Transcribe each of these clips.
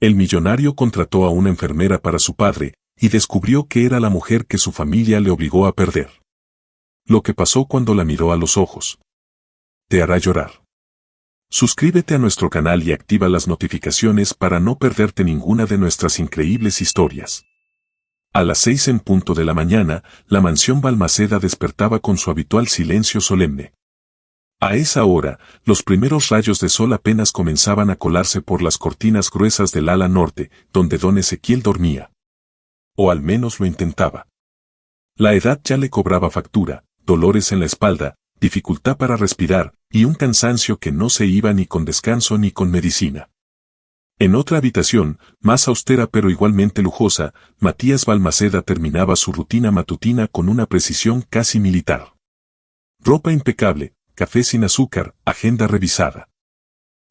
El millonario contrató a una enfermera para su padre, y descubrió que era la mujer que su familia le obligó a perder. Lo que pasó cuando la miró a los ojos. Te hará llorar. Suscríbete a nuestro canal y activa las notificaciones para no perderte ninguna de nuestras increíbles historias. A las 6 en punto de la mañana, la mansión Balmaceda despertaba con su habitual silencio solemne. A esa hora, los primeros rayos de sol apenas comenzaban a colarse por las cortinas gruesas del ala norte, donde don Ezequiel dormía. O al menos lo intentaba. La edad ya le cobraba factura, dolores en la espalda, dificultad para respirar, y un cansancio que no se iba ni con descanso ni con medicina. En otra habitación, más austera pero igualmente lujosa, Matías Balmaceda terminaba su rutina matutina con una precisión casi militar. Ropa impecable, café sin azúcar, agenda revisada.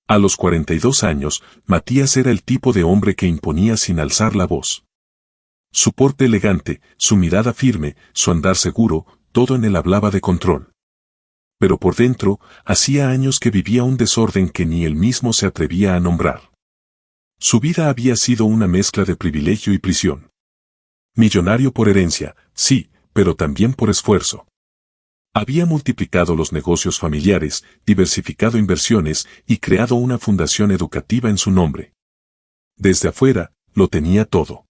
A los 42 años, Matías era el tipo de hombre que imponía sin alzar la voz. Su porte elegante, su mirada firme, su andar seguro, todo en él hablaba de control. Pero por dentro, hacía años que vivía un desorden que ni él mismo se atrevía a nombrar. Su vida había sido una mezcla de privilegio y prisión. Millonario por herencia, sí, pero también por esfuerzo. Había multiplicado los negocios familiares, diversificado inversiones y creado una fundación educativa en su nombre. Desde afuera, lo tenía todo.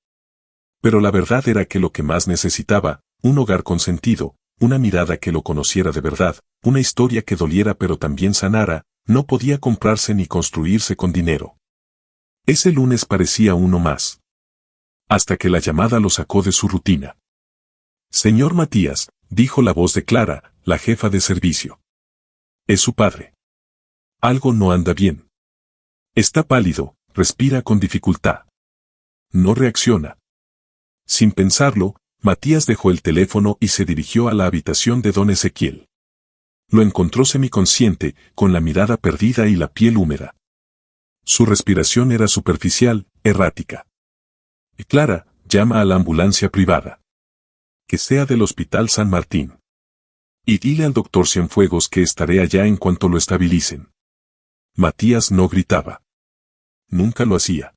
Pero la verdad era que lo que más necesitaba, un hogar con sentido, una mirada que lo conociera de verdad, una historia que doliera pero también sanara, no podía comprarse ni construirse con dinero. Ese lunes parecía uno más. Hasta que la llamada lo sacó de su rutina. Señor Matías, dijo la voz de Clara, la jefa de servicio. Es su padre. Algo no anda bien. Está pálido, respira con dificultad. No reacciona. Sin pensarlo, Matías dejó el teléfono y se dirigió a la habitación de don Ezequiel. Lo encontró semiconsciente, con la mirada perdida y la piel húmeda. Su respiración era superficial, errática. Clara, llama a la ambulancia privada. Que sea del Hospital San Martín. Y dile al doctor Cienfuegos que estaré allá en cuanto lo estabilicen. Matías no gritaba. Nunca lo hacía.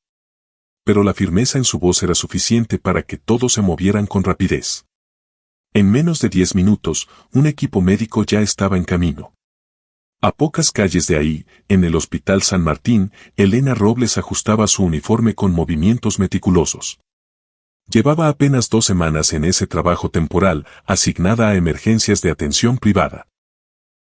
Pero la firmeza en su voz era suficiente para que todos se movieran con rapidez. En menos de 10 minutos, un equipo médico ya estaba en camino. A pocas calles de ahí, en el Hospital San Martín, Elena Robles ajustaba su uniforme con movimientos meticulosos. Llevaba apenas 2 semanas en ese trabajo temporal, asignada a emergencias de atención privada.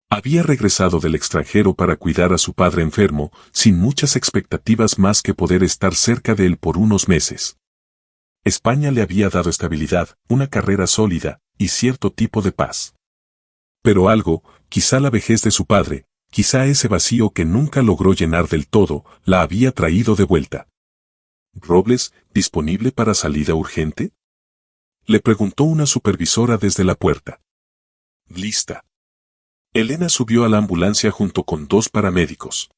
Había regresado del extranjero para cuidar a su padre enfermo, sin muchas expectativas más que poder estar cerca de él por unos meses. España le había dado estabilidad, una carrera sólida, y cierto tipo de paz. Pero algo, quizá la vejez de su padre, quizá ese vacío que nunca logró llenar del todo, la había traído de vuelta. ¿Robles, disponible para salida urgente? Le preguntó una supervisora desde la puerta. Lista. Elena subió a la ambulancia junto con 2 paramédicos.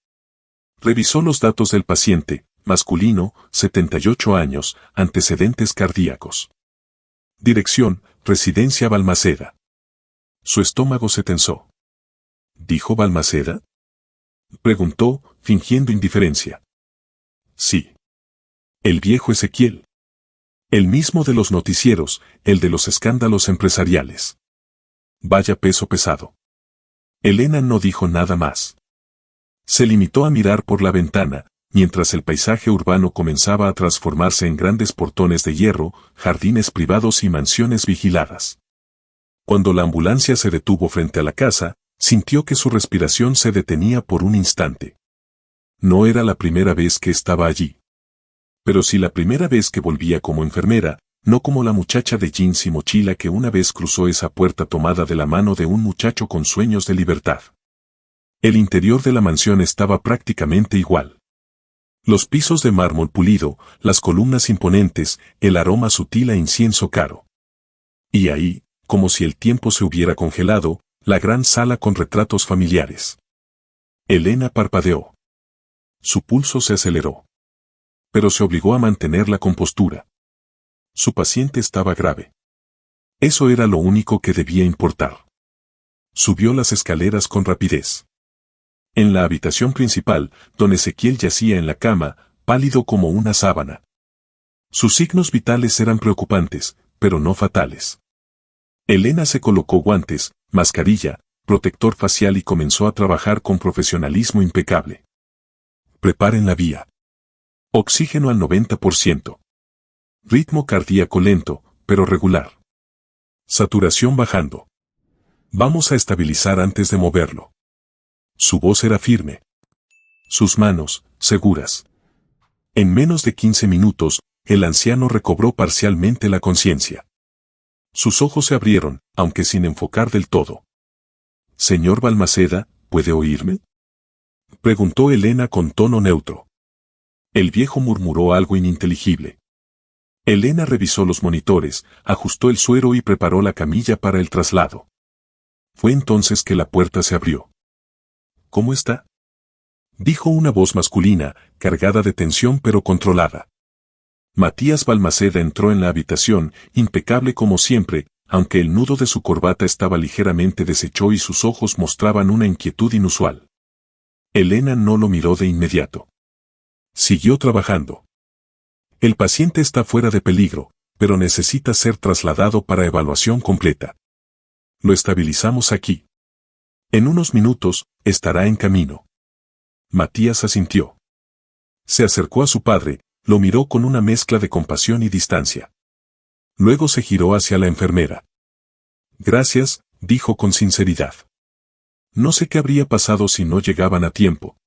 Revisó los datos del paciente, masculino, 78 años, antecedentes cardíacos. Dirección, Residencia Balmaceda. Su estómago se tensó. ¿Dijo Balmaceda? Preguntó, fingiendo indiferencia. Sí. El viejo Ezequiel. El mismo de los noticieros, el de los escándalos empresariales. Vaya peso pesado. Elena no dijo nada más. Se limitó a mirar por la ventana, mientras el paisaje urbano comenzaba a transformarse en grandes portones de hierro, jardines privados y mansiones vigiladas. Cuando la ambulancia se detuvo frente a la casa, sintió que su respiración se detenía por un instante. No era la primera vez que estaba allí. Pero sí la primera vez que volvía como enfermera, no como la muchacha de jeans y mochila que una vez cruzó esa puerta tomada de la mano de un muchacho con sueños de libertad. El interior de la mansión estaba prácticamente igual. Los pisos de mármol pulido, las columnas imponentes, el aroma sutil a incienso caro. Y ahí, como si el tiempo se hubiera congelado, la gran sala con retratos familiares. Elena parpadeó. Su pulso se aceleró. Pero se obligó a mantener la compostura. Su paciente estaba grave. Eso era lo único que debía importar. Subió las escaleras con rapidez. En la habitación principal, don Ezequiel yacía en la cama, pálido como una sábana. Sus signos vitales eran preocupantes, pero no fatales. Elena se colocó guantes, mascarilla, protector facial y comenzó a trabajar con profesionalismo impecable. Preparen la vía. Oxígeno al 90%. Ritmo cardíaco lento, pero regular. Saturación bajando. Vamos a estabilizar antes de moverlo. Su voz era firme. Sus manos, seguras. En menos de 15 minutos, el anciano recobró parcialmente la conciencia. Sus ojos se abrieron, aunque sin enfocar del todo. «Señor Balmaceda, ¿puede oírme?», preguntó Elena con tono neutro. El viejo murmuró algo ininteligible. Elena revisó los monitores, ajustó el suero y preparó la camilla para el traslado. Fue entonces que la puerta se abrió. «¿Cómo está?», dijo una voz masculina, cargada de tensión pero controlada. Matías Balmaceda entró en la habitación, impecable como siempre, aunque el nudo de su corbata estaba ligeramente deshecho y sus ojos mostraban una inquietud inusual. Elena no lo miró de inmediato. Siguió trabajando. «El paciente está fuera de peligro, pero necesita ser trasladado para evaluación completa. Lo estabilizamos aquí. En unos minutos, estará en camino». Matías asintió. Se acercó a su padre, lo miró con una mezcla de compasión y distancia. Luego se giró hacia la enfermera. «Gracias», dijo con sinceridad. «No sé qué habría pasado si no llegaban a tiempo».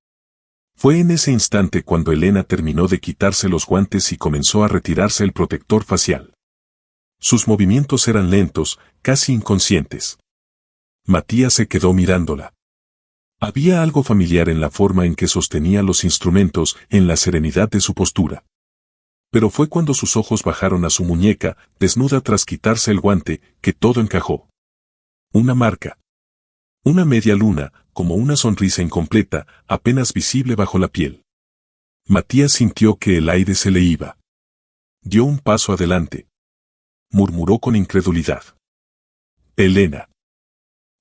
Fue en ese instante cuando Elena terminó de quitarse los guantes y comenzó a retirarse el protector facial. Sus movimientos eran lentos, casi inconscientes. Matías se quedó mirándola. Había algo familiar en la forma en que sostenía los instrumentos, en la serenidad de su postura. Pero fue cuando sus ojos bajaron a su muñeca, desnuda tras quitarse el guante, que todo encajó. Una marca. Una media luna, como una sonrisa incompleta, apenas visible bajo la piel. Matías sintió que el aire se le iba. Dio un paso adelante. Murmuró con incredulidad. «Elena».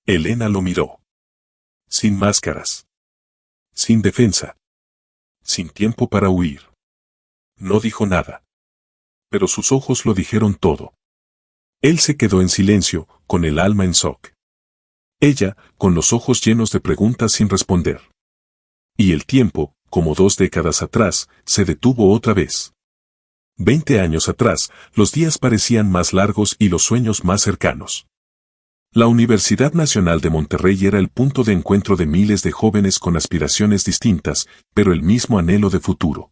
Elena lo miró. Sin máscaras. Sin defensa. Sin tiempo para huir. No dijo nada. Pero sus ojos lo dijeron todo. Él se quedó en silencio, con el alma en shock. Ella, con los ojos llenos de preguntas sin responder. Y el tiempo, como 2 décadas atrás, se detuvo otra vez. 20 años atrás, los días parecían más largos y los sueños más cercanos. La Universidad Nacional de Monterrey era el punto de encuentro de miles de jóvenes con aspiraciones distintas, pero el mismo anhelo de futuro.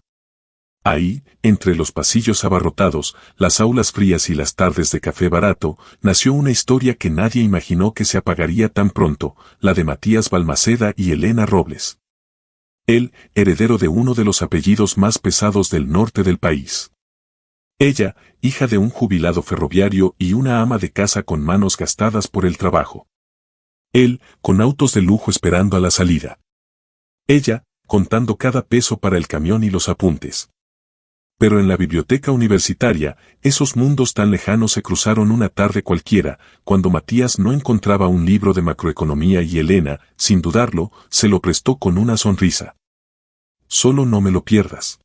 Ahí, entre los pasillos abarrotados, las aulas frías y las tardes de café barato, nació una historia que nadie imaginó que se apagaría tan pronto, la de Matías Balmaceda y Elena Robles. Él, heredero de uno de los apellidos más pesados del norte del país. Ella, hija de un jubilado ferroviario y una ama de casa con manos gastadas por el trabajo. Él, con autos de lujo esperando a la salida. Ella, contando cada peso para el camión y los apuntes. Pero en la biblioteca universitaria, esos mundos tan lejanos se cruzaron una tarde cualquiera, cuando Matías no encontraba un libro de macroeconomía y Elena, sin dudarlo, se lo prestó con una sonrisa. «Solo no me lo pierdas.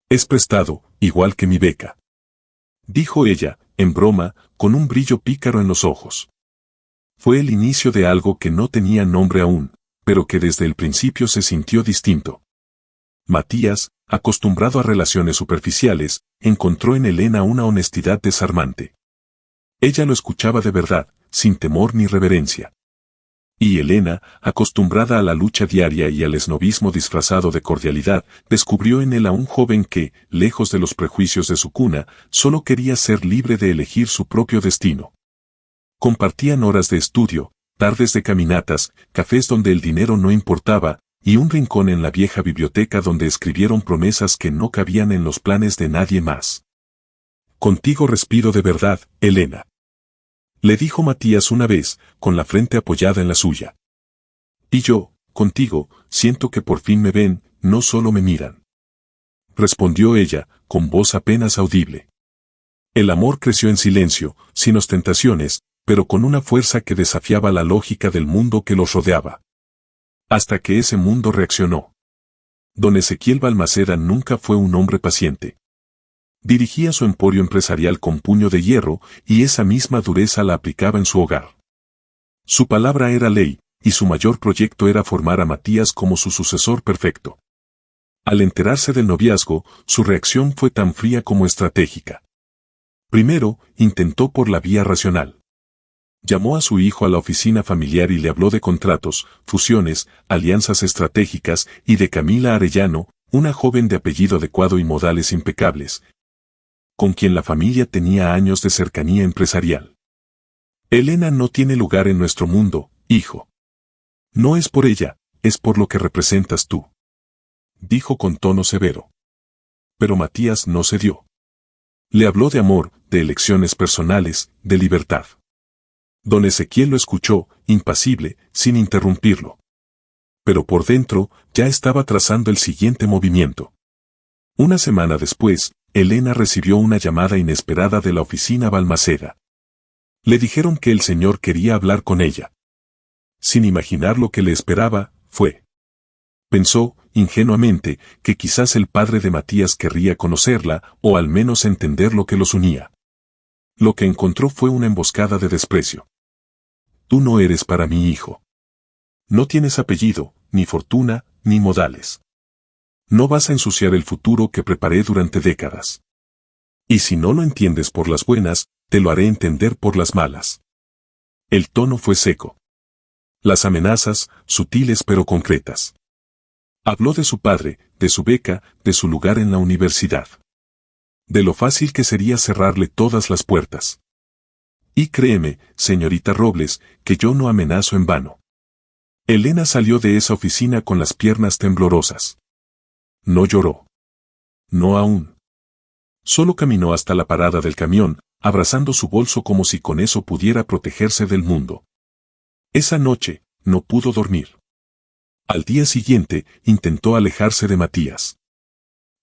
Es prestado, igual que mi beca», dijo ella, en broma, con un brillo pícaro en los ojos. Fue el inicio de algo que no tenía nombre aún, pero que desde el principio se sintió distinto. Matías, acostumbrado a relaciones superficiales, encontró en Elena una honestidad desarmante. Ella lo escuchaba de verdad, sin temor ni reverencia. Y Elena, acostumbrada a la lucha diaria y al esnobismo disfrazado de cordialidad, descubrió en él a un joven que, lejos de los prejuicios de su cuna, solo quería ser libre de elegir su propio destino. Compartían horas de estudio, tardes de caminatas, cafés donde el dinero no importaba, y un rincón en la vieja biblioteca donde escribieron promesas que no cabían en los planes de nadie más. «Contigo respiro de verdad, Elena», le dijo Matías una vez, con la frente apoyada en la suya. «Y yo, contigo, siento que por fin me ven, no solo me miran», respondió ella, con voz apenas audible. El amor creció en silencio, sin ostentaciones, pero con una fuerza que desafiaba la lógica del mundo que los rodeaba. Hasta que ese mundo reaccionó. Don Ezequiel Balmaceda nunca fue un hombre paciente. Dirigía su emporio empresarial con puño de hierro y esa misma dureza la aplicaba en su hogar. Su palabra era ley, y su mayor proyecto era formar a Matías como su sucesor perfecto. Al enterarse del noviazgo, su reacción fue tan fría como estratégica. Primero, intentó por la vía racional. Llamó a su hijo a la oficina familiar y le habló de contratos, fusiones, alianzas estratégicas y de Camila Arellano, una joven de apellido adecuado y modales impecables, con quien la familia tenía años de cercanía empresarial. Elena no tiene lugar en nuestro mundo, hijo. No es por ella, es por lo que representas tú, dijo con tono severo. Pero Matías no cedió. Le habló de amor, de elecciones personales, de libertad. Don Ezequiel lo escuchó, impasible, sin interrumpirlo. Pero por dentro, ya estaba trazando el siguiente movimiento. Una semana después, Elena recibió una llamada inesperada de la oficina Balmaceda. Le dijeron que el señor quería hablar con ella. Sin imaginar lo que le esperaba, fue. Pensó, ingenuamente, que quizás el padre de Matías querría conocerla, o al menos entender lo que los unía. Lo que encontró fue una emboscada de desprecio. Tú no eres para mi hijo. No tienes apellido, ni fortuna, ni modales. No vas a ensuciar el futuro que preparé durante décadas. Y si no lo entiendes por las buenas, te lo haré entender por las malas. El tono fue seco. Las amenazas, sutiles pero concretas. Habló de su padre, de su beca, de su lugar en la universidad. De lo fácil que sería cerrarle todas las puertas. Y créeme, señorita Robles, que yo no amenazo en vano. Elena salió de esa oficina con las piernas temblorosas. No lloró. No aún. Solo caminó hasta la parada del camión, abrazando su bolso como si con eso pudiera protegerse del mundo. Esa noche, no pudo dormir. Al día siguiente, intentó alejarse de Matías.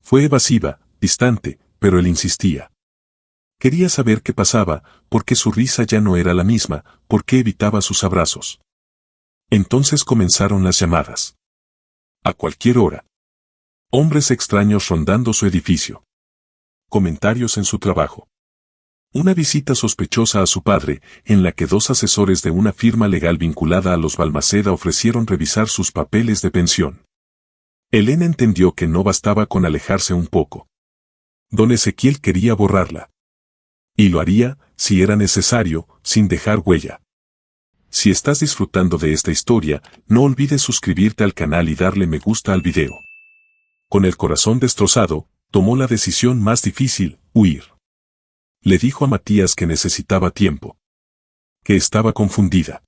Fue evasiva, distante, pero él insistía. Quería saber qué pasaba, por qué su risa ya no era la misma, por qué evitaba sus abrazos. Entonces comenzaron las llamadas. A cualquier hora. Hombres extraños rondando su edificio. Comentarios en su trabajo. Una visita sospechosa a su padre, en la que dos asesores de una firma legal vinculada a los Balmaceda ofrecieron revisar sus papeles de pensión. Elena entendió que no bastaba con alejarse un poco. Don Ezequiel quería borrarla. Y lo haría, si era necesario, sin dejar huella. Si estás disfrutando de esta historia, no olvides suscribirte al canal y darle me gusta al video. Con el corazón destrozado, tomó la decisión más difícil, huir. Le dijo a Matías que necesitaba tiempo. Que estaba confundida.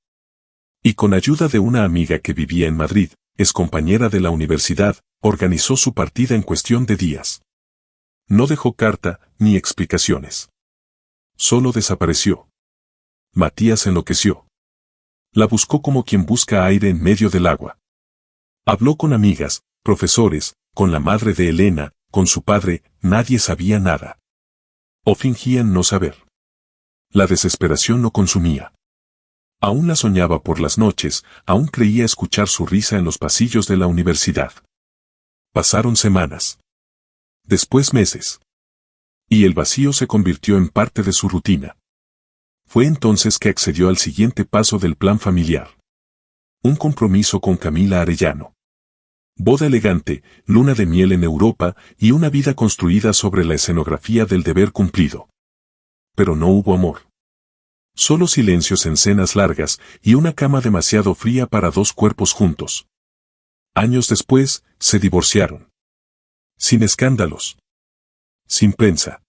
Y con ayuda de una amiga que vivía en Madrid, excompañera de la universidad, organizó su partida en cuestión de días. No dejó carta, ni explicaciones. Solo desapareció. Matías enloqueció. La buscó como quien busca aire en medio del agua. Habló con amigas, profesores, con la madre de Elena, con su padre, nadie sabía nada. O fingían no saber. La desesperación lo consumía. Aún la soñaba por las noches, aún creía escuchar su risa en los pasillos de la universidad. Pasaron semanas. Después meses. Y el vacío se convirtió en parte de su rutina. Fue entonces que accedió al siguiente paso del plan familiar. Un compromiso con Camila Arellano. Boda elegante, luna de miel en Europa y una vida construida sobre la escenografía del deber cumplido. Pero no hubo amor. Solo silencios en cenas largas y una cama demasiado fría para dos cuerpos juntos. Años después, se divorciaron. Sin escándalos. Sin prensa.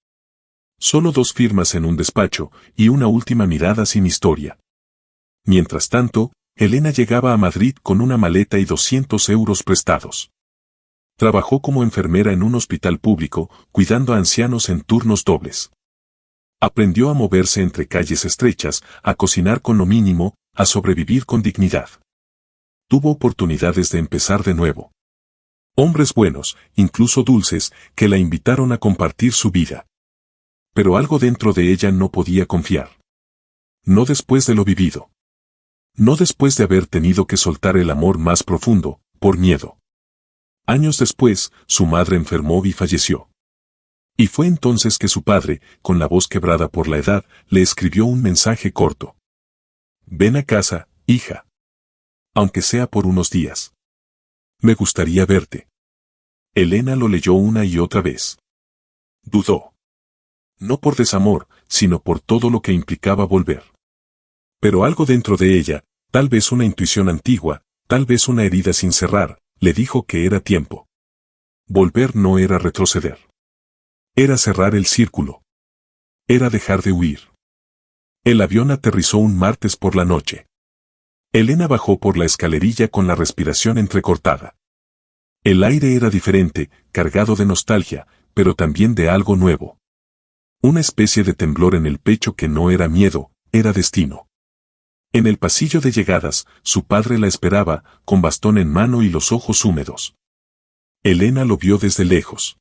Solo dos firmas en un despacho y una última mirada sin historia. Mientras tanto, Elena llegaba a Madrid con una maleta y 200 euros prestados. Trabajó como enfermera en un hospital público, cuidando a ancianos en turnos dobles. Aprendió a moverse entre calles estrechas, a cocinar con lo mínimo, a sobrevivir con dignidad. Tuvo oportunidades de empezar de nuevo. Hombres buenos, incluso dulces, que la invitaron a compartir su vida. Pero algo dentro de ella no podía confiar. No después de lo vivido. No después de haber tenido que soltar el amor más profundo, por miedo. Años después, su madre enfermó y falleció. Y fue entonces que su padre, con la voz quebrada por la edad, le escribió un mensaje corto. Ven a casa, hija. Aunque sea por unos días. Me gustaría verte. Elena lo leyó una y otra vez. Dudó. No por desamor, sino por todo lo que implicaba volver. Pero algo dentro de ella, tal vez una intuición antigua, tal vez una herida sin cerrar, le dijo que era tiempo. Volver no era retroceder. Era cerrar el círculo. Era dejar de huir. El avión aterrizó un martes por la noche. Elena bajó por la escalerilla con la respiración entrecortada. El aire era diferente, cargado de nostalgia, pero también de algo nuevo. Una especie de temblor en el pecho que no era miedo, era destino. En el pasillo de llegadas, su padre la esperaba, con bastón en mano y los ojos húmedos. Elena lo vio desde lejos.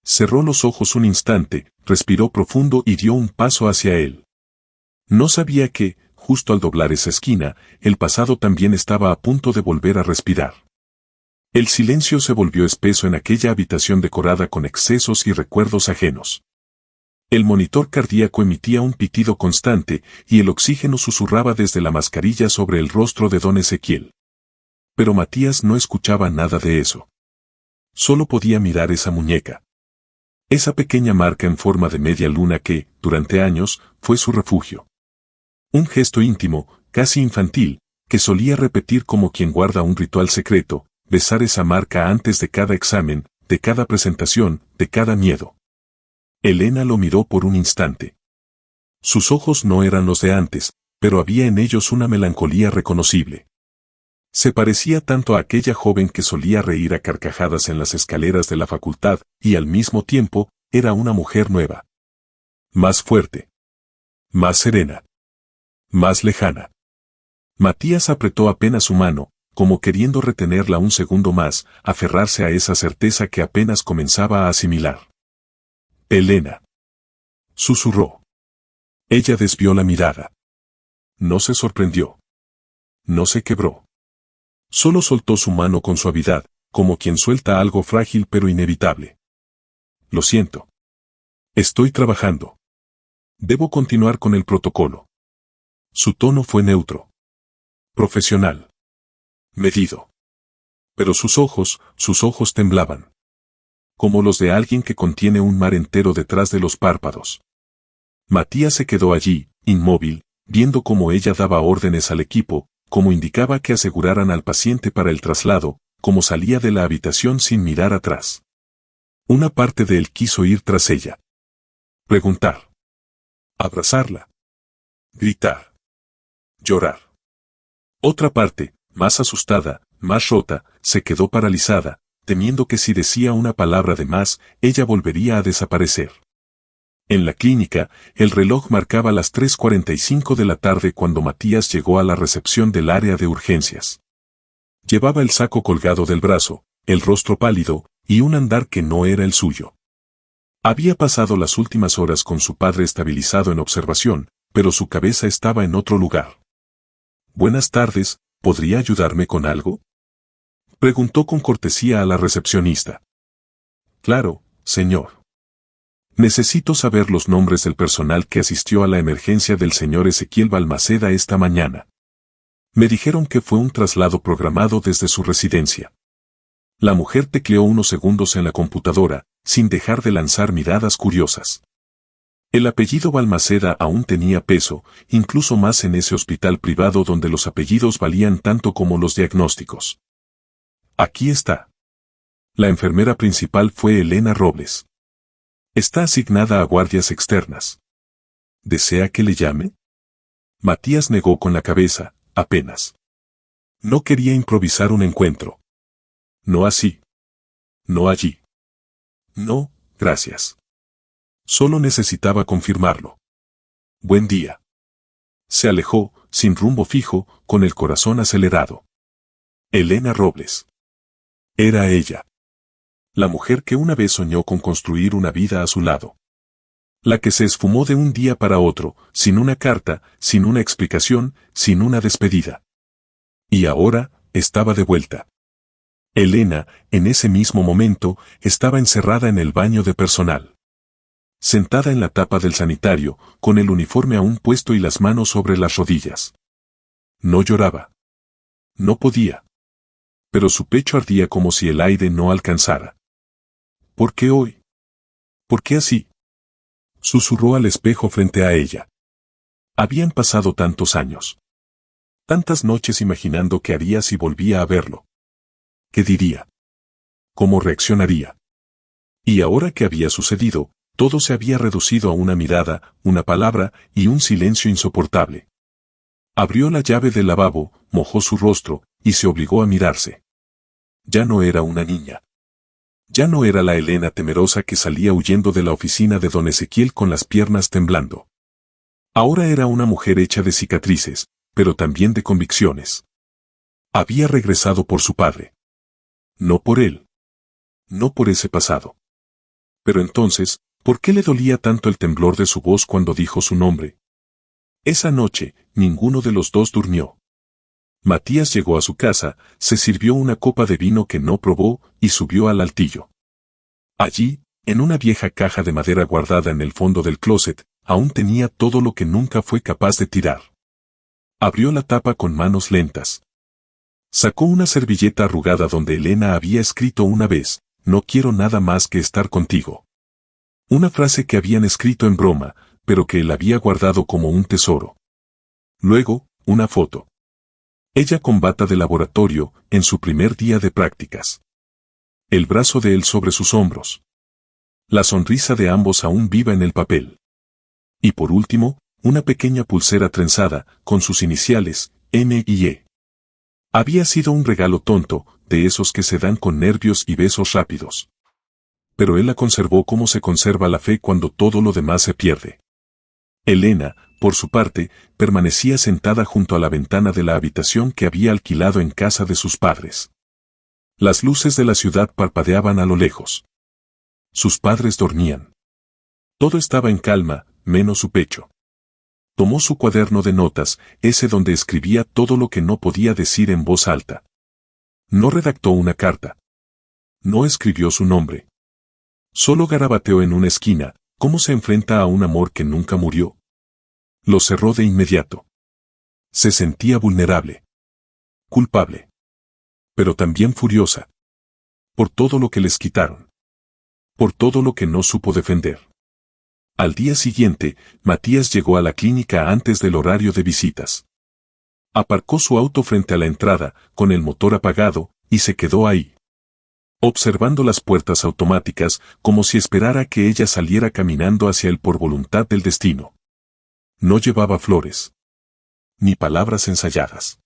Cerró los ojos un instante, respiró profundo y dio un paso hacia él. No sabía que, justo al doblar esa esquina, el pasado también estaba a punto de volver a respirar. El silencio se volvió espeso en aquella habitación decorada con excesos y recuerdos ajenos. El monitor cardíaco emitía un pitido constante y el oxígeno susurraba desde la mascarilla sobre el rostro de don Ezequiel. Pero Matías no escuchaba nada de eso. Solo podía mirar esa muñeca. Esa pequeña marca en forma de media luna que, durante años, fue su refugio. Un gesto íntimo, casi infantil, que solía repetir como quien guarda un ritual secreto, besar esa marca antes de cada examen, de cada presentación, de cada miedo. Elena lo miró por un instante. Sus ojos no eran los de antes, pero había en ellos una melancolía reconocible. Se parecía tanto a aquella joven que solía reír a carcajadas en las escaleras de la facultad, y al mismo tiempo, era una mujer nueva. Más fuerte. Más serena. Más lejana. Matías apretó apenas su mano, como queriendo retenerla un segundo más, aferrarse a esa certeza que apenas comenzaba a asimilar. Elena. Susurró. Ella desvió la mirada. No se sorprendió. No se quebró. Solo soltó su mano con suavidad, como quien suelta algo frágil pero inevitable. Lo siento. Estoy trabajando. Debo continuar con el protocolo. Su tono fue neutro. Profesional. Medido. Pero sus ojos temblaban. Como los de alguien que contiene un mar entero detrás de los párpados. Matías se quedó allí, inmóvil, viendo cómo ella daba órdenes al equipo, cómo indicaba que aseguraran al paciente para el traslado, cómo salía de la habitación sin mirar atrás. Una parte de él quiso ir tras ella. Preguntar. Abrazarla. Gritar. Llorar. Otra parte, más asustada, más rota, se quedó paralizada, temiendo que si decía una palabra de más, ella volvería a desaparecer. En la clínica, el reloj marcaba las 3:45 de la tarde cuando Matías llegó a la recepción del área de urgencias. Llevaba el saco colgado del brazo, el rostro pálido, y un andar que no era el suyo. Había pasado las últimas horas con su padre estabilizado en observación, pero su cabeza estaba en otro lugar. Buenas tardes, ¿podría ayudarme con algo? Preguntó con cortesía a la recepcionista. Claro, señor. Necesito saber los nombres del personal que asistió a la emergencia del señor Ezequiel Balmaceda esta mañana. Me dijeron que fue un traslado programado desde su residencia. La mujer tecleó unos segundos en la computadora, sin dejar de lanzar miradas curiosas. El apellido Balmaceda aún tenía peso, incluso más en ese hospital privado donde los apellidos valían tanto como los diagnósticos. Aquí está. La enfermera principal fue Elena Robles. Está asignada a guardias externas. ¿Desea que le llame? Matías negó con la cabeza, apenas. No quería improvisar un encuentro. No así. No allí. No, gracias. Solo necesitaba confirmarlo. Buen día. Se alejó, sin rumbo fijo, con el corazón acelerado. Elena Robles. Era ella. La mujer que una vez soñó con construir una vida a su lado. La que se esfumó de un día para otro, sin una carta, sin una explicación, sin una despedida. Y ahora, estaba de vuelta. Elena, en ese mismo momento, estaba encerrada en el baño de personal. Sentada en la tapa del sanitario, con el uniforme aún puesto y las manos sobre las rodillas. No lloraba. No podía. Pero su pecho ardía como si el aire no alcanzara. ¿Por qué hoy? ¿Por qué así? Susurró al espejo frente a ella. Habían pasado tantos años. Tantas noches imaginando qué haría si volvía a verlo. ¿Qué diría? ¿Cómo reaccionaría? Y ahora que había sucedido, todo se había reducido a una mirada, una palabra y un silencio insoportable. Abrió la llave del lavabo, mojó su rostro, y se obligó a mirarse. Ya no era una niña. Ya no era la Elena temerosa que salía huyendo de la oficina de don Ezequiel con las piernas temblando. Ahora era una mujer hecha de cicatrices, pero también de convicciones. Había regresado por su padre. No por él. No por ese pasado. Pero entonces, ¿por qué le dolía tanto el temblor de su voz cuando dijo su nombre? Esa noche, ninguno de los dos durmió. Matías llegó a su casa, se sirvió una copa de vino que no probó y subió al altillo. Allí, en una vieja caja de madera guardada en el fondo del closet, aún tenía todo lo que nunca fue capaz de tirar. Abrió la tapa con manos lentas. Sacó una servilleta arrugada donde Elena había escrito una vez, «No quiero nada más que estar contigo». Una frase que habían escrito en broma, pero que él había guardado como un tesoro. Luego, una foto. Ella con bata de laboratorio, en su primer día de prácticas. El brazo de él sobre sus hombros. La sonrisa de ambos aún viva en el papel. Y por último, una pequeña pulsera trenzada, con sus iniciales, M y E. Había sido un regalo tonto, de esos que se dan con nervios y besos rápidos. Pero él la conservó como se conserva la fe cuando todo lo demás se pierde. Elena, por su parte, permanecía sentada junto a la ventana de la habitación que había alquilado en casa de sus padres. Las luces de la ciudad parpadeaban a lo lejos. Sus padres dormían. Todo estaba en calma, menos su pecho. Tomó su cuaderno de notas, ese donde escribía todo lo que no podía decir en voz alta. No redactó una carta. No escribió su nombre. Solo garabateó en una esquina, cómo se enfrenta a un amor que nunca murió. Lo cerró de inmediato. Se sentía vulnerable. Culpable. Pero también furiosa. Por todo lo que les quitaron. Por todo lo que no supo defender. Al día siguiente, Matías llegó a la clínica antes del horario de visitas. Aparcó su auto frente a la entrada, con el motor apagado, y se quedó ahí. Observando las puertas automáticas, como si esperara que ella saliera caminando hacia él por voluntad del destino. No llevaba flores. Ni palabras ensayadas.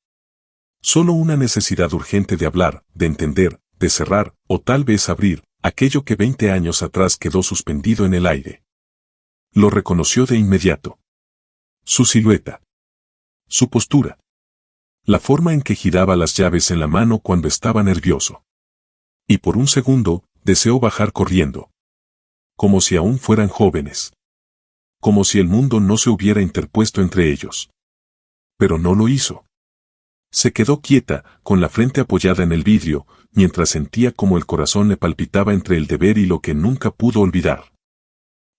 Solo una necesidad urgente de hablar, de entender, de cerrar, o tal vez abrir, aquello que 20 años atrás quedó suspendido en el aire. Lo reconoció de inmediato. Su silueta. Su postura. La forma en que giraba las llaves en la mano cuando estaba nervioso. Y por un segundo, deseó bajar corriendo. Como si aún fueran jóvenes. Como si el mundo no se hubiera interpuesto entre ellos. Pero no lo hizo. Se quedó quieta, con la frente apoyada en el vidrio, mientras sentía como el corazón le palpitaba entre el deber y lo que nunca pudo olvidar.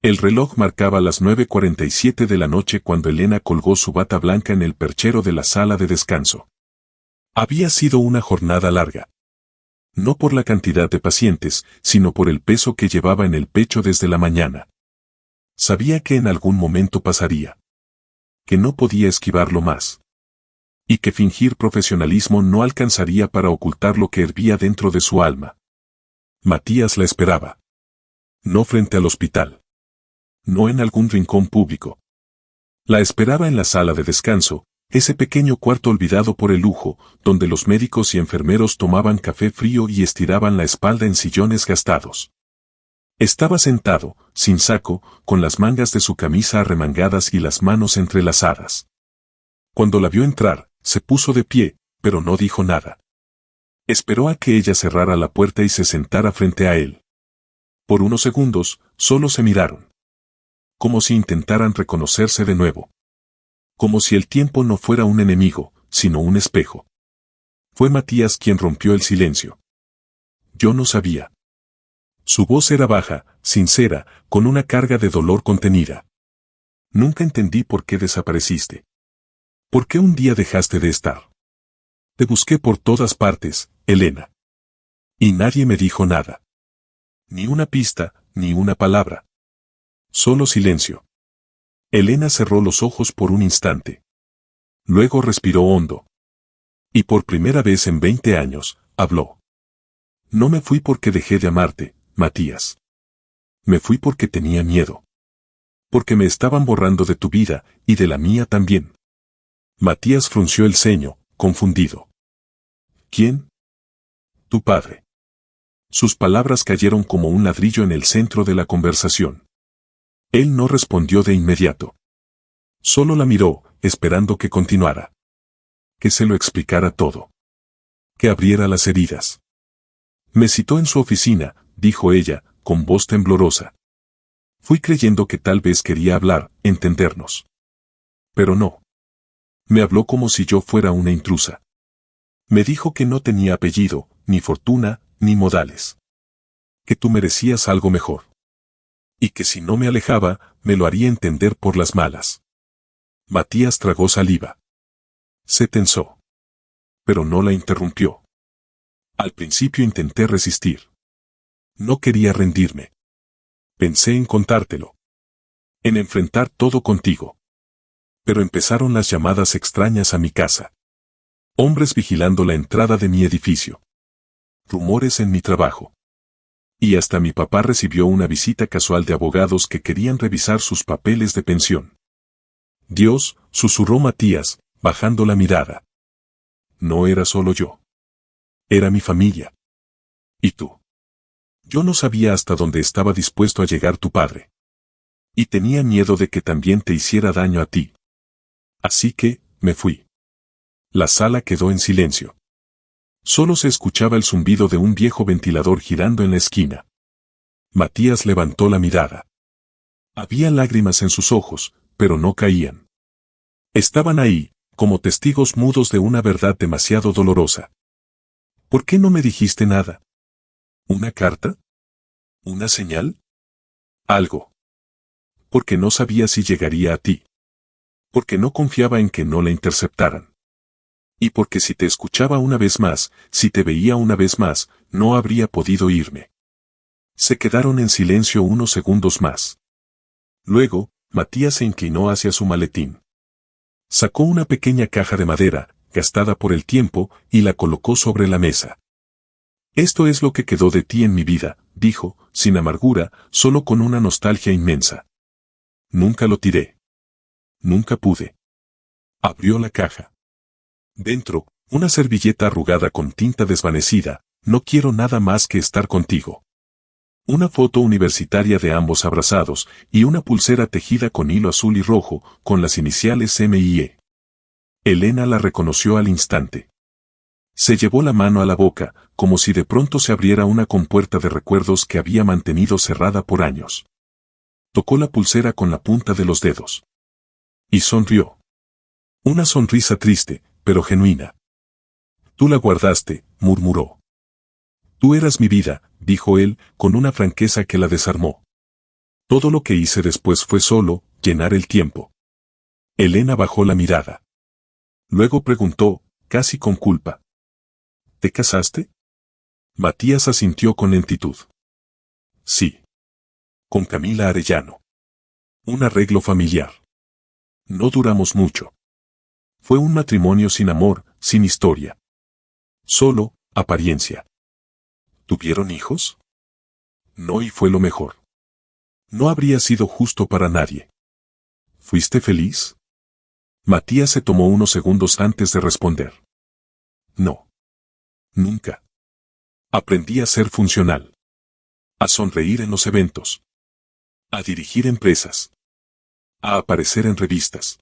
El reloj marcaba las 9:47 de la noche cuando Elena colgó su bata blanca en el perchero de la sala de descanso. Había sido una jornada larga. No por la cantidad de pacientes, sino por el peso que llevaba en el pecho desde la mañana. Sabía que en algún momento pasaría. Que no podía esquivarlo más. Y que fingir profesionalismo no alcanzaría para ocultar lo que hervía dentro de su alma. Matías la esperaba. No frente al hospital. No en algún rincón público. La esperaba en la sala de descanso, ese pequeño cuarto olvidado por el lujo, donde los médicos y enfermeros tomaban café frío y estiraban la espalda en sillones gastados. Estaba sentado, sin saco, con las mangas de su camisa arremangadas y las manos entrelazadas. Cuando la vio entrar, se puso de pie, pero no dijo nada. Esperó a que ella cerrara la puerta y se sentara frente a él. Por unos segundos, solo se miraron. Como si intentaran reconocerse de nuevo. Como si el tiempo no fuera un enemigo, sino un espejo. Fue Matías quien rompió el silencio. yo no sabía. Su voz era baja, sincera, con una carga de dolor contenida. Nunca entendí por qué desapareciste. ¿Por qué un día dejaste de estar? Te busqué por todas partes, Elena. Y nadie me dijo nada. Ni una pista, ni una palabra. Solo silencio. Elena cerró los ojos por un instante. Luego respiró hondo. Y por primera vez en 20 años, habló. No me fui porque dejé de amarte, Matías. Me fui porque tenía miedo. Porque me estaban borrando de tu vida, y de la mía también. Matías frunció el ceño, confundido. ¿Quién? Tu padre. Sus palabras cayeron como un ladrillo en el centro de la conversación. Él no respondió de inmediato. Solo la miró, esperando que continuara. Que se lo explicara todo. Que abriera las heridas. Me citó en su oficina, dijo ella, con voz temblorosa. Fui creyendo que tal vez quería hablar, entendernos. Pero no. Me habló como si yo fuera una intrusa. Me dijo que no tenía apellido, ni fortuna, ni modales. Que tú merecías algo mejor. Y que si no me alejaba, me lo haría entender por las malas. Matías tragó saliva. Se tensó. Pero no la interrumpió. Al principio intenté resistir. No quería rendirme. Pensé en contártelo. En enfrentar todo contigo. Pero empezaron las llamadas extrañas a mi casa. Hombres vigilando la entrada de mi edificio. Rumores en mi trabajo. Y hasta mi papá recibió una visita casual de abogados que querían revisar sus papeles de pensión. Dios, susurró Matías, bajando la mirada. No era solo yo. Era mi familia. ¿Y tú? Yo no sabía hasta dónde estaba dispuesto a llegar tu padre. Y tenía miedo de que también te hiciera daño a ti. Así que, me fui. La sala quedó en silencio. Solo se escuchaba el zumbido de un viejo ventilador girando en la esquina. Matías levantó la mirada. Había lágrimas en sus ojos, pero no caían. Estaban ahí, como testigos mudos de una verdad demasiado dolorosa. ¿Por qué no me dijiste nada? ¿Una carta? ¿Una señal? Algo. Porque no sabía si llegaría a ti. Porque no confiaba en que no la interceptaran. Y porque si te escuchaba una vez más, si te veía una vez más, no habría podido irme. Se quedaron en silencio unos segundos más. Luego, Matías se inclinó hacia su maletín. Sacó una pequeña caja de madera, gastada por el tiempo, y la colocó sobre la mesa. Esto es lo que quedó de ti en mi vida, dijo, sin amargura, solo con una nostalgia inmensa. Nunca lo tiré. Nunca pude. Abrió la caja. Dentro, una servilleta arrugada con tinta desvanecida, no quiero nada más que estar contigo. Una foto universitaria de ambos abrazados, y una pulsera tejida con hilo azul y rojo, con las iniciales M y E. Elena la reconoció al instante. Se llevó la mano a la boca, como si de pronto se abriera una compuerta de recuerdos que había mantenido cerrada por años. Tocó la pulsera con la punta de los dedos. Y sonrió. Una sonrisa triste, pero genuina. Tú la guardaste, murmuró. Tú eras mi vida, dijo él, con una franqueza que la desarmó. Todo lo que hice después fue solo llenar el tiempo. Elena bajó la mirada. Luego preguntó, casi con culpa. ¿Te casaste? Matías asintió con lentitud. Sí. Con Camila Arellano. Un arreglo familiar. No duramos mucho. Fue un matrimonio sin amor, sin historia. Solo, apariencia. ¿Tuvieron hijos? No, y fue lo mejor. No habría sido justo para nadie. ¿Fuiste feliz? Matías se tomó unos segundos antes de responder. No. Nunca. Aprendí a ser funcional. A sonreír en los eventos. A dirigir empresas. A aparecer en revistas.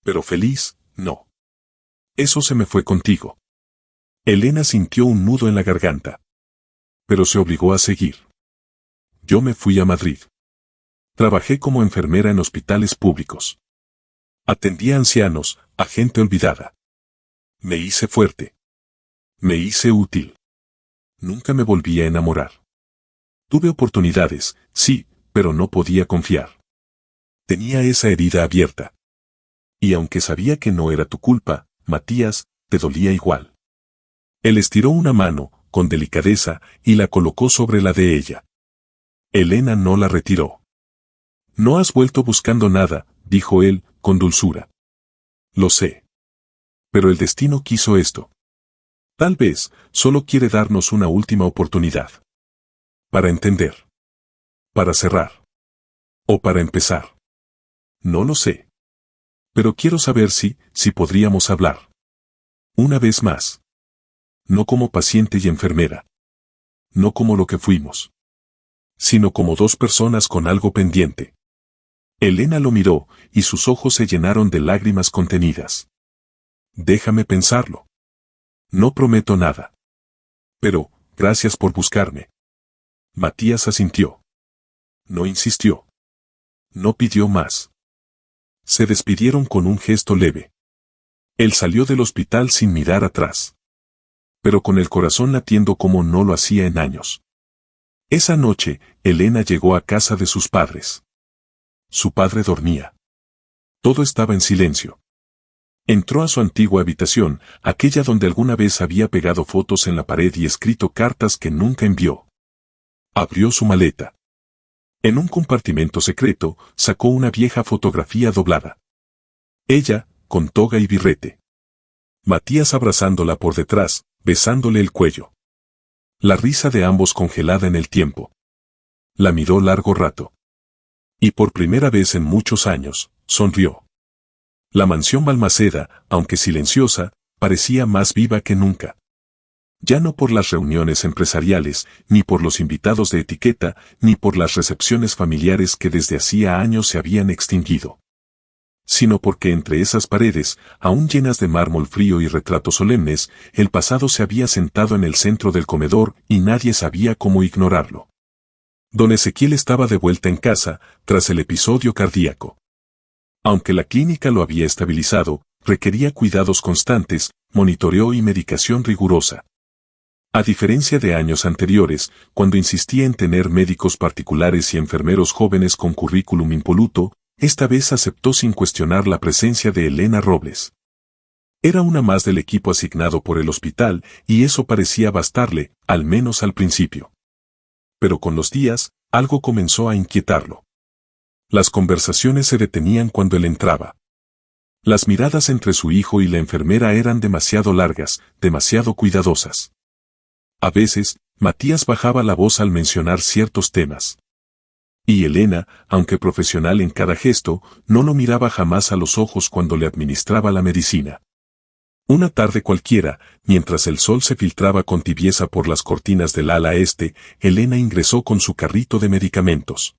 Pero feliz, no. Eso se me fue contigo. Elena sintió un nudo en la garganta. Pero se obligó a seguir. Yo me fui a Madrid. Trabajé como enfermera en hospitales públicos. Atendí a ancianos, a gente olvidada. Me hice fuerte. Me hice útil. Nunca me volví a enamorar. Tuve oportunidades, sí, pero no podía confiar. Tenía esa herida abierta. Y aunque sabía que no era tu culpa, Matías, te dolía igual. Él estiró una mano, con delicadeza, y la colocó sobre la de ella. Elena no la retiró. No has vuelto buscando nada, dijo él, con dulzura. Lo sé. Pero el destino quiso esto. Tal vez, solo quiere darnos una última oportunidad. Para entender. Para cerrar. O para empezar. No lo sé. Pero quiero saber si podríamos hablar. Una vez más. No como paciente y enfermera. No como lo que fuimos. Sino como dos personas con algo pendiente. Elena lo miró, y sus ojos se llenaron de lágrimas contenidas. Déjame pensarlo. No prometo nada. Pero, gracias por buscarme. Matías asintió. No insistió. No pidió más. Se despidieron con un gesto leve. Él salió del hospital sin mirar atrás. Pero con el corazón latiendo como no lo hacía en años. Esa noche, Elena llegó a casa de sus padres. Su padre dormía. Todo estaba en silencio. Entró a su antigua habitación, aquella donde alguna vez había pegado fotos en la pared y escrito cartas que nunca envió. Abrió su maleta. En un compartimento secreto, sacó una vieja fotografía doblada. Ella, con toga y birrete. Matías abrazándola por detrás, besándole el cuello. La risa de ambos congelada en el tiempo. La miró largo rato. Y por primera vez en muchos años, sonrió. La mansión Balmaceda, aunque silenciosa, parecía más viva que nunca. Ya no por las reuniones empresariales, ni por los invitados de etiqueta, ni por las recepciones familiares que desde hacía años se habían extinguido. Sino porque entre esas paredes, aún llenas de mármol frío y retratos solemnes, el pasado se había sentado en el centro del comedor y nadie sabía cómo ignorarlo. Don Ezequiel estaba de vuelta en casa, tras el episodio cardíaco. Aunque la clínica lo había estabilizado, requería cuidados constantes, monitoreo y medicación rigurosa. A diferencia de años anteriores, cuando insistía en tener médicos particulares y enfermeros jóvenes con currículum impoluto, esta vez aceptó sin cuestionar la presencia de Elena Robles. Era una más del equipo asignado por el hospital, y eso parecía bastarle, al menos al principio. Pero con los días, algo comenzó a inquietarlo. Las conversaciones se detenían cuando él entraba. Las miradas entre su hijo y la enfermera eran demasiado largas, demasiado cuidadosas. A veces, Matías bajaba la voz al mencionar ciertos temas. Y Elena, aunque profesional en cada gesto, no lo miraba jamás a los ojos cuando le administraba la medicina. Una tarde cualquiera, mientras el sol se filtraba con tibieza por las cortinas del ala este, Elena ingresó con su carrito de medicamentos.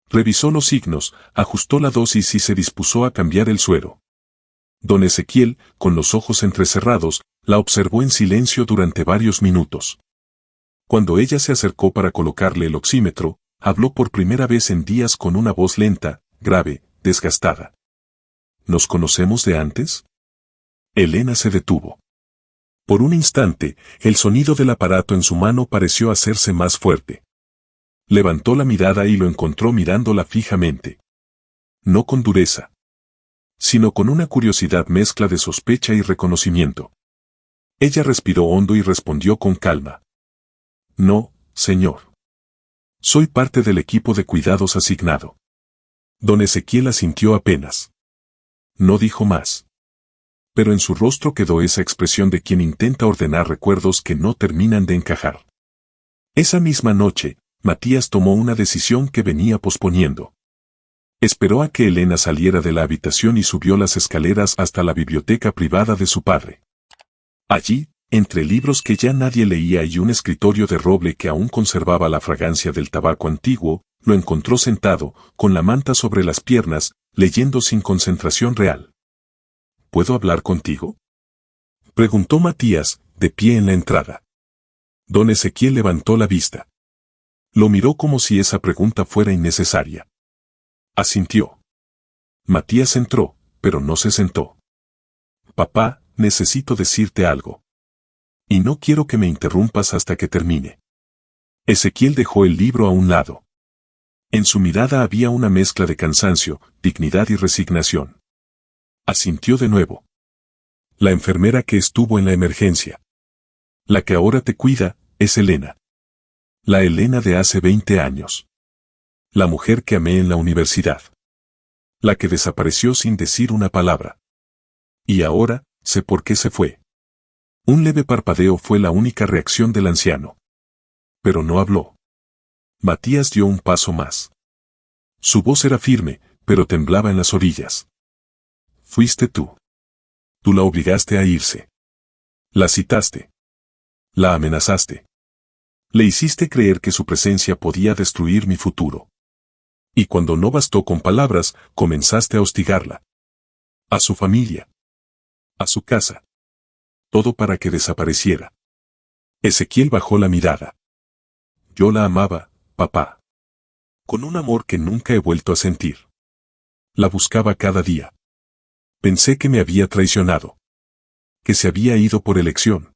Revisó los signos, ajustó la dosis y se dispuso a cambiar el suero. Don Ezequiel, con los ojos entrecerrados, la observó en silencio durante varios minutos. Cuando ella se acercó para colocarle el oxímetro, habló por primera vez en días con una voz lenta, grave, desgastada. ¿Nos conocemos de antes? Elena se detuvo. Por un instante, el sonido del aparato en su mano pareció hacerse más fuerte. Levantó la mirada y lo encontró mirándola fijamente. No con dureza, sino con una curiosidad mezcla de sospecha y reconocimiento. Ella respiró hondo y respondió con calma. No, señor. Soy parte del equipo de cuidados asignado. Don Ezequiel asintió apenas. No dijo más. Pero en su rostro quedó esa expresión de quien intenta ordenar recuerdos que no terminan de encajar. Esa misma noche, Matías tomó una decisión que venía posponiendo. Esperó a que Elena saliera de la habitación y subió las escaleras hasta la biblioteca privada de su padre. Allí, entre libros que ya nadie leía y un escritorio de roble que aún conservaba la fragancia del tabaco antiguo, lo encontró sentado, con la manta sobre las piernas, leyendo sin concentración real. ¿Puedo hablar contigo?, preguntó Matías, de pie en la entrada. Don Ezequiel levantó la vista. Lo miró como si esa pregunta fuera innecesaria. Asintió. Matías entró, pero no se sentó. Papá, necesito decirte algo. Y no quiero que me interrumpas hasta que termine. Ezequiel dejó el libro a un lado. En su mirada había una mezcla de cansancio, dignidad y resignación. Asintió de nuevo. La enfermera que estuvo en la emergencia. La que ahora te cuida, es Elena. La Elena de hace 20 años. La mujer que amé en la universidad. La que desapareció sin decir una palabra. Y ahora, sé por qué se fue. Un leve parpadeo fue la única reacción del anciano. Pero no habló. Matías dio un paso más. Su voz era firme, pero temblaba en las orillas. Fuiste tú. Tú la obligaste a irse. La citaste. La amenazaste. Le hiciste creer que su presencia podía destruir mi futuro. Y cuando no bastó con palabras, comenzaste a hostigarla. A su familia. A su casa. Todo para que desapareciera. Ezequiel bajó la mirada. Yo la amaba, papá. Con un amor que nunca he vuelto a sentir. La buscaba cada día. Pensé que me había traicionado. Que se había ido por elección.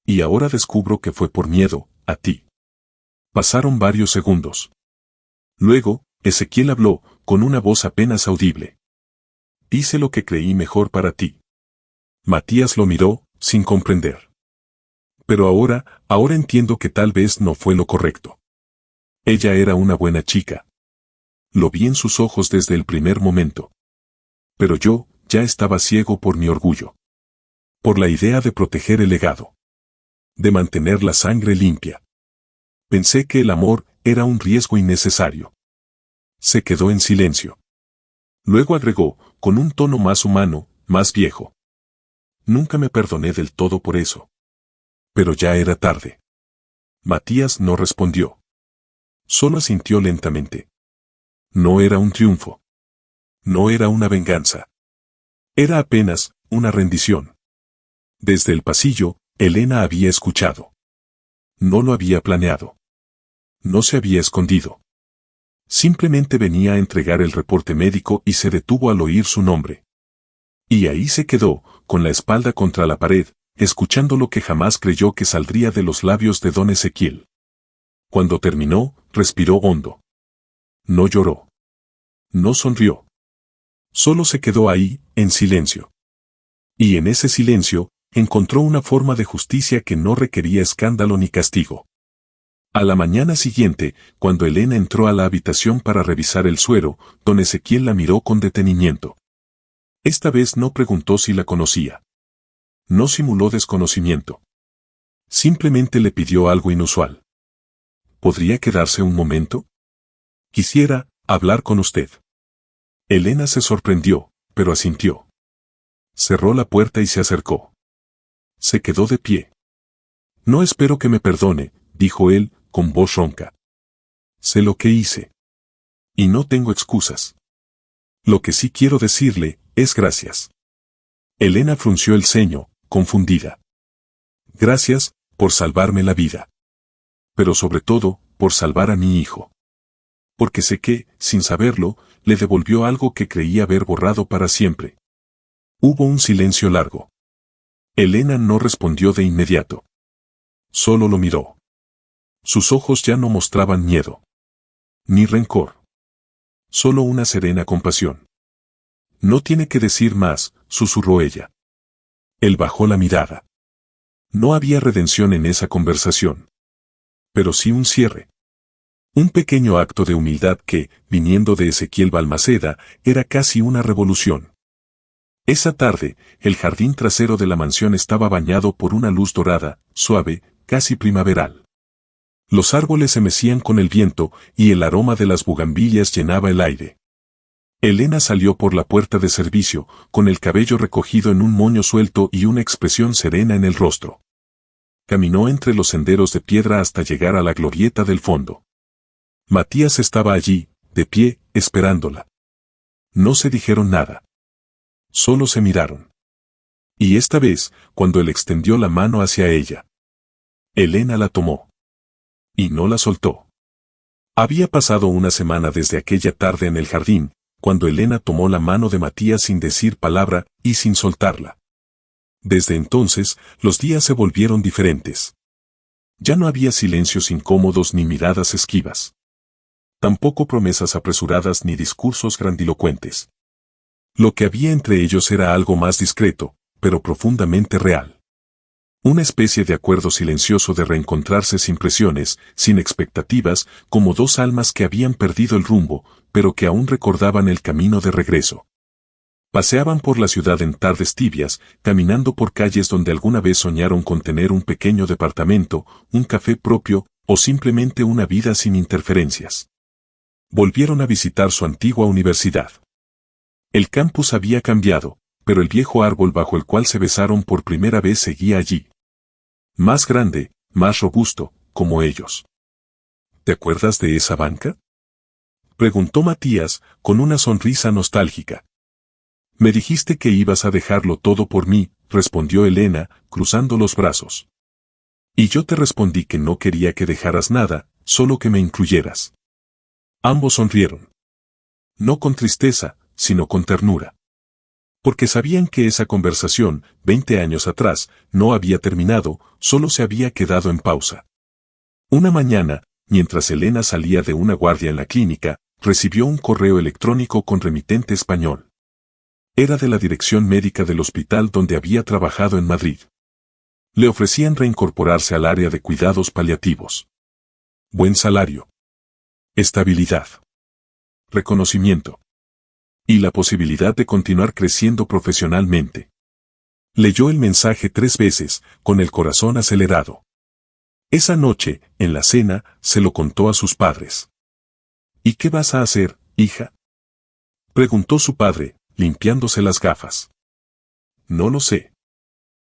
Y ahora descubro que fue por miedo, a ti. Pasaron varios segundos. Luego, Ezequiel habló, con una voz apenas audible. Hice lo que creí mejor para ti. Matías lo miró, sin comprender. Pero ahora entiendo que tal vez no fue lo correcto. Ella era una buena chica. Lo vi en sus ojos desde el primer momento. Pero yo, ya estaba ciego por mi orgullo. Por la idea de proteger el legado. De mantener la sangre limpia. Pensé que el amor era un riesgo innecesario. Se quedó en silencio. Luego agregó, con un tono más humano, más viejo. Nunca me perdoné del todo por eso. Pero ya era tarde. Matías no respondió. Solo asintió lentamente. No era un triunfo. No era una venganza. Era apenas una rendición. Desde el pasillo, Elena había escuchado. No lo había planeado. No se había escondido. Simplemente venía a entregar el reporte médico y se detuvo al oír su nombre. Y ahí se quedó, con la espalda contra la pared, escuchando lo que jamás creyó que saldría de los labios de don Ezequiel. Cuando terminó, respiró hondo. No lloró. No sonrió. Solo se quedó ahí, en silencio. Y en ese silencio, encontró una forma de justicia que no requería escándalo ni castigo. A la mañana siguiente, cuando Elena entró a la habitación para revisar el suero, don Ezequiel la miró con detenimiento. Esta vez no preguntó si la conocía. No simuló desconocimiento. Simplemente le pidió algo inusual. ¿Podría quedarse un momento? Quisiera hablar con usted. Elena se sorprendió, pero asintió. Cerró la puerta y se acercó. Se quedó de pie. No espero que me perdone, dijo él, con voz ronca. Sé lo que hice. Y no tengo excusas. Lo que sí quiero decirle, es gracias. Elena frunció el ceño, confundida. Gracias, por salvarme la vida. Pero sobre todo, por salvar a mi hijo. Porque sé que, sin saberlo, le devolvió algo que creía haber borrado para siempre. Hubo un silencio largo. Elena no respondió de inmediato. Solo lo miró. Sus ojos ya no mostraban miedo. Ni rencor. Solo una serena compasión. No tiene que decir más, susurró ella. Él bajó la mirada. No había redención en esa conversación. Pero sí un cierre. Un pequeño acto de humildad que, viniendo de Ezequiel Balmaceda, era casi una revolución. Esa tarde, el jardín trasero de la mansión estaba bañado por una luz dorada, suave, casi primaveral. Los árboles se mecían con el viento y el aroma de las bugambillas llenaba el aire. Elena salió por la puerta de servicio, con el cabello recogido en un moño suelto y una expresión serena en el rostro. Caminó entre los senderos de piedra hasta llegar a la glorieta del fondo. Matías estaba allí, de pie, esperándola. No se dijeron nada. Solo se miraron. Y esta vez, cuando él extendió la mano hacia ella, Elena la tomó. Y no la soltó. Había pasado una semana desde aquella tarde en el jardín, cuando Elena tomó la mano de Matías sin decir palabra y sin soltarla. Desde entonces, los días se volvieron diferentes. Ya no había silencios incómodos ni miradas esquivas. Tampoco promesas apresuradas ni discursos grandilocuentes. Lo que había entre ellos era algo más discreto, pero profundamente real. Una especie de acuerdo silencioso de reencontrarse sin presiones, sin expectativas, como dos almas que habían perdido el rumbo, pero que aún recordaban el camino de regreso. Paseaban por la ciudad en tardes tibias, caminando por calles donde alguna vez soñaron con tener un pequeño departamento, un café propio, o simplemente una vida sin interferencias. Volvieron a visitar su antigua universidad. El campus había cambiado, pero el viejo árbol bajo el cual se besaron por primera vez seguía allí. Más grande, más robusto, como ellos. ¿Te acuerdas de esa banca? Preguntó Matías, con una sonrisa nostálgica. Me dijiste que ibas a dejarlo todo por mí, respondió Elena, cruzando los brazos. Y yo te respondí que no quería que dejaras nada, solo que me incluyeras. Ambos sonrieron. No con tristeza, sino con ternura. Porque sabían que esa conversación, 20 años atrás, no había terminado, solo se había quedado en pausa. Una mañana, mientras Elena salía de una guardia en la clínica, recibió un correo electrónico con remitente español. Era de la dirección médica del hospital donde había trabajado en Madrid. Le ofrecían reincorporarse al área de cuidados paliativos. Buen salario. Estabilidad. Reconocimiento. Y la posibilidad de continuar creciendo profesionalmente. Leyó el mensaje 3 veces, con el corazón acelerado. Esa noche, en la cena, se lo contó a sus padres. ¿Y qué vas a hacer, hija? Preguntó su padre, limpiándose las gafas. No lo sé.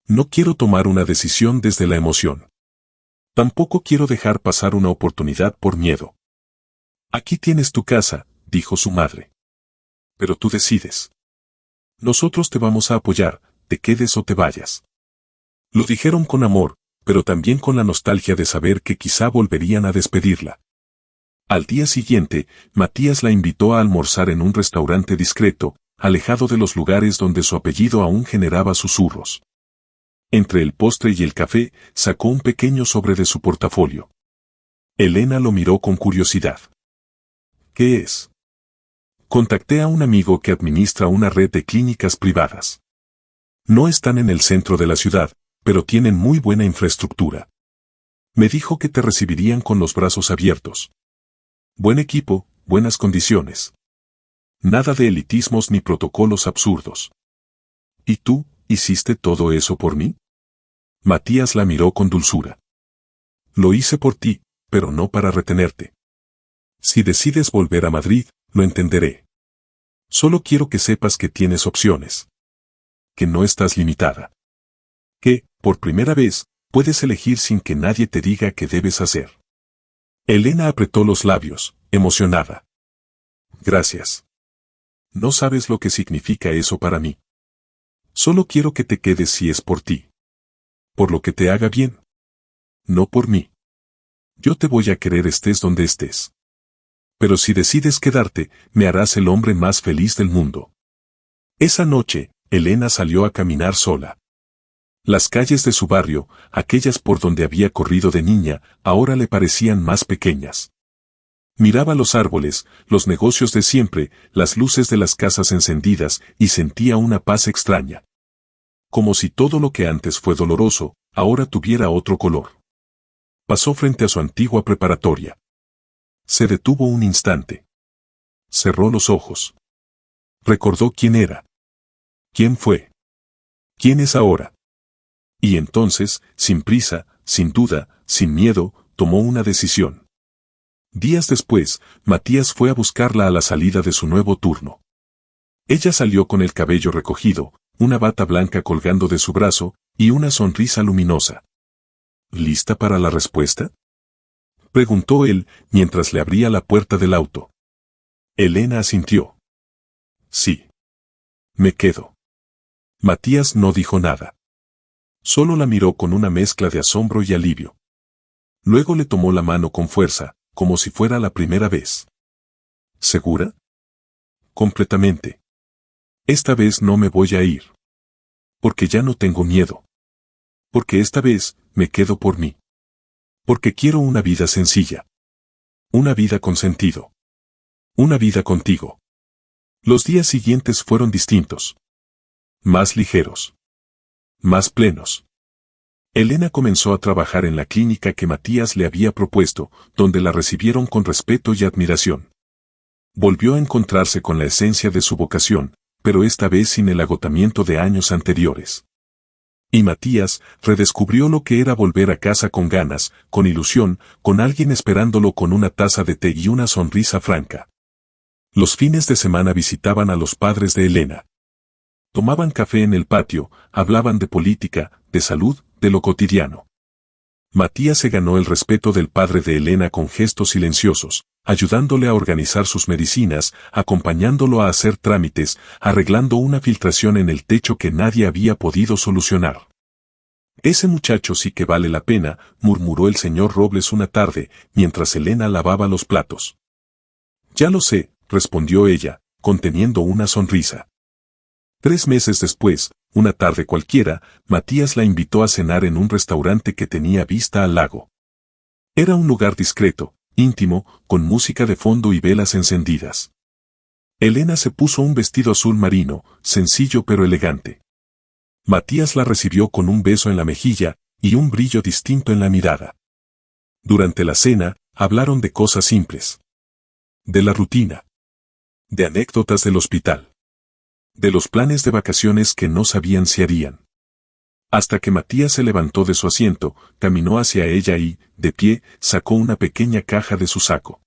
No quiero tomar una decisión desde la emoción. Tampoco quiero dejar pasar una oportunidad por miedo. Aquí tienes tu casa, dijo su madre. Pero tú decides. Nosotros te vamos a apoyar, te quedes o te vayas. Lo dijeron con amor, pero también con la nostalgia de saber que quizá volverían a despedirla. Al día siguiente, Matías la invitó a almorzar en un restaurante discreto, alejado de los lugares donde su apellido aún generaba susurros. Entre el postre y el café, sacó un pequeño sobre de su portafolio. Elena lo miró con curiosidad. ¿Qué es? Contacté a un amigo que administra una red de clínicas privadas. No están en el centro de la ciudad, pero tienen muy buena infraestructura. Me dijo que te recibirían con los brazos abiertos. Buen equipo, buenas condiciones. Nada de elitismos ni protocolos absurdos. ¿Y tú, hiciste todo eso por mí? Matías la miró con dulzura. Lo hice por ti, pero no para retenerte. Si decides volver a Madrid, lo entenderé. Solo quiero que sepas que tienes opciones. Que no estás limitada. Que, por primera vez, puedes elegir sin que nadie te diga qué debes hacer. Elena apretó los labios, emocionada. Gracias. No sabes lo que significa eso para mí. Solo quiero que te quedes si es por ti. Por lo que te haga bien. No por mí. Yo te voy a querer estés donde estés. Pero si decides quedarte, me harás el hombre más feliz del mundo. Esa noche, Elena salió a caminar sola. Las calles de su barrio, aquellas por donde había corrido de niña, ahora le parecían más pequeñas. Miraba los árboles, los negocios de siempre, las luces de las casas encendidas, y sentía una paz extraña. Como si todo lo que antes fue doloroso, ahora tuviera otro color. Pasó frente a su antigua preparatoria. Se detuvo un instante. Cerró los ojos. Recordó quién era. ¿Quién fue? ¿Quién es ahora? Y entonces, sin prisa, sin duda, sin miedo, tomó una decisión. Días después, Matías fue a buscarla a la salida de su nuevo turno. Ella salió con el cabello recogido, una bata blanca colgando de su brazo, y una sonrisa luminosa. ¿Lista para la respuesta? Preguntó él, mientras le abría la puerta del auto. Elena asintió. Sí. Me quedo. Matías no dijo nada. Solo la miró con una mezcla de asombro y alivio. Luego le tomó la mano con fuerza, como si fuera la primera vez. ¿Segura? Completamente. Esta vez no me voy a ir. Porque ya no tengo miedo. Porque esta vez, me quedo por mí. Porque quiero una vida sencilla. Una vida con sentido. Una vida contigo. Los días siguientes fueron distintos. Más ligeros. Más plenos. Elena comenzó a trabajar en la clínica que Matías le había propuesto, donde la recibieron con respeto y admiración. Volvió a encontrarse con la esencia de su vocación, pero esta vez sin el agotamiento de años anteriores. Y Matías redescubrió lo que era volver a casa con ganas, con ilusión, con alguien esperándolo con una taza de té y una sonrisa franca. Los fines de semana visitaban a los padres de Elena. Tomaban café en el patio, hablaban de política, de salud, de lo cotidiano. Matías se ganó el respeto del padre de Elena con gestos silenciosos, ayudándole a organizar sus medicinas, acompañándolo a hacer trámites, arreglando una filtración en el techo que nadie había podido solucionar. «Ese muchacho sí que vale la pena», murmuró el señor Robles una tarde, mientras Elena lavaba los platos. «Ya lo sé», respondió ella, conteniendo una sonrisa. 3 meses después, una tarde cualquiera, Matías la invitó a cenar en un restaurante que tenía vista al lago. Era un lugar discreto, íntimo, con música de fondo y velas encendidas. Elena se puso un vestido azul marino, sencillo pero elegante. Matías la recibió con un beso en la mejilla y un brillo distinto en la mirada. Durante la cena, hablaron de cosas simples. De la rutina. De anécdotas del hospital. De los planes de vacaciones que no sabían si harían. Hasta que Matías se levantó de su asiento, caminó hacia ella y, de pie, sacó una pequeña caja de su saco.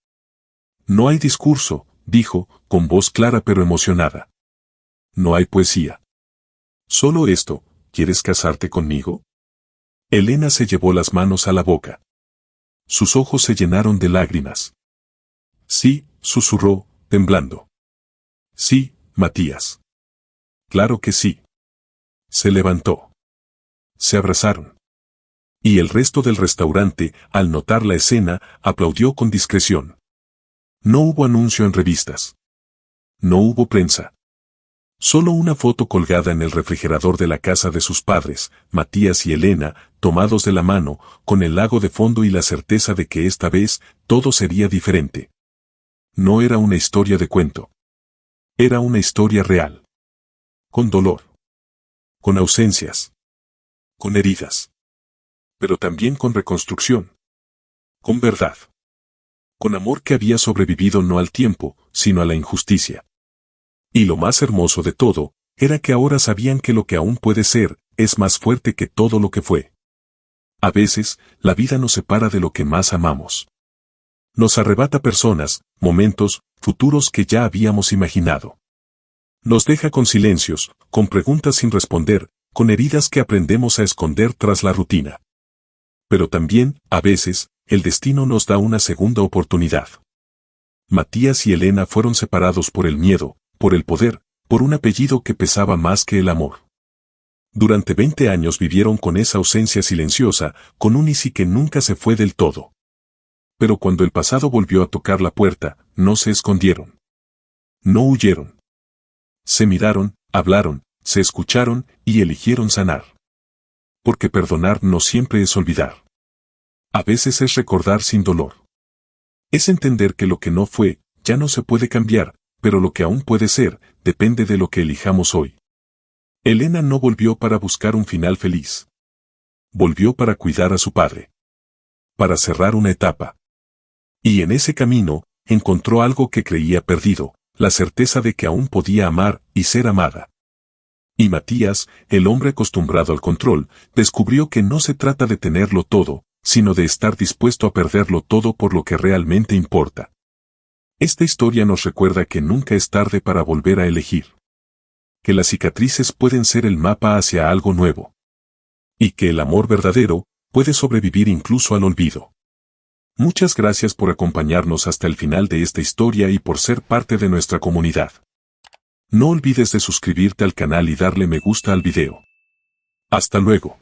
«No hay discurso», dijo, con voz clara pero emocionada. «No hay poesía. Solo esto, ¿quieres casarte conmigo?» Elena se llevó las manos a la boca. Sus ojos se llenaron de lágrimas. «Sí», susurró, temblando. «Sí, Matías. Claro que sí». Se levantó. Se abrazaron. Y el resto del restaurante, al notar la escena, aplaudió con discreción. No hubo anuncio en revistas. No hubo prensa. Solo una foto colgada en el refrigerador de la casa de sus padres, Matías y Elena, tomados de la mano, con el lago de fondo y la certeza de que esta vez todo sería diferente. No era una historia de cuento. Era una historia real. Con dolor. Con ausencias. Con heridas. Pero también con reconstrucción. Con verdad. Con amor que había sobrevivido no al tiempo, sino a la injusticia. Y lo más hermoso de todo, era que ahora sabían que lo que aún puede ser, es más fuerte que todo lo que fue. A veces, la vida nos separa de lo que más amamos. Nos arrebata personas, momentos, futuros que ya habíamos imaginado. Nos deja con silencios, con preguntas sin responder, con heridas que aprendemos a esconder tras la rutina. Pero también, a veces, el destino nos da una segunda oportunidad. Matías y Elena fueron separados por el miedo, por el poder, por un apellido que pesaba más que el amor. Durante 20 años vivieron con esa ausencia silenciosa, con un y sí que nunca se fue del todo. Pero cuando el pasado volvió a tocar la puerta, no se escondieron. No huyeron. Se miraron, hablaron, se escucharon y eligieron sanar. Porque perdonar no siempre es olvidar. A veces es recordar sin dolor. Es entender que lo que no fue, ya no se puede cambiar, pero lo que aún puede ser, depende de lo que elijamos hoy. Elena no volvió para buscar un final feliz. Volvió para cuidar a su padre. Para cerrar una etapa. Y en ese camino, encontró algo que creía perdido, la certeza de que aún podía amar y ser amada. Y Matías, el hombre acostumbrado al control, descubrió que no se trata de tenerlo todo, sino de estar dispuesto a perderlo todo por lo que realmente importa. Esta historia nos recuerda que nunca es tarde para volver a elegir. Que las cicatrices pueden ser el mapa hacia algo nuevo. Y que el amor verdadero puede sobrevivir incluso al olvido. Muchas gracias por acompañarnos hasta el final de esta historia y por ser parte de nuestra comunidad. No olvides de suscribirte al canal y darle me gusta al video. Hasta luego.